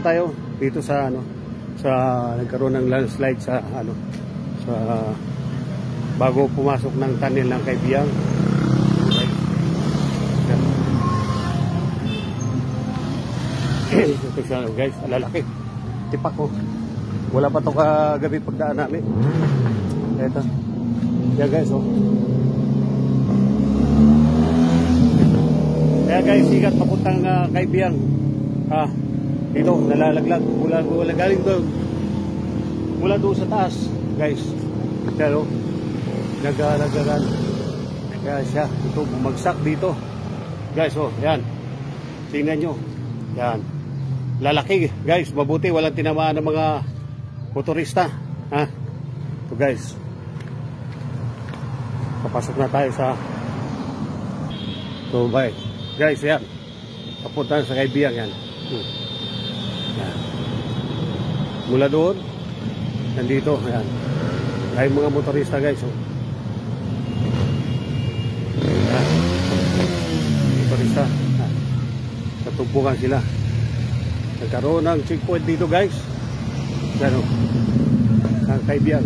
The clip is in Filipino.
Tayo dito sa nagkaroon ng landslide sa bago pumasok ng tunnel ng Kaibiyang. Ito siya guys, lalaki. Tipak ko. Wala pa to kagabi pagdaan namin. Ito. Yan guys, oh. Kaya guys, sigat papuntang Kaibiyang. Dito, nalalaglag. Wala galing doon. Mula doon sa taas, guys. Pero, nagalagaran. Kaya siya, ito, bumagsak dito. Guys, oh, yan. Tingnan nyo. Yan. Lalaki, guys. Mabuti, walang tinamaan ng mga motorista. Ito, guys. Papasok na tayo sa Tubay. Guys, yan. Papunta sa Kaibiyang, yan. Yan. Mula doon, nandito, yan. Ay mga motorista guys, oh. Yan. Motorista, natugpukan sila. Nagkaroon ng checkpoint dito guys. Yan, oh. Ang Kaibiyang.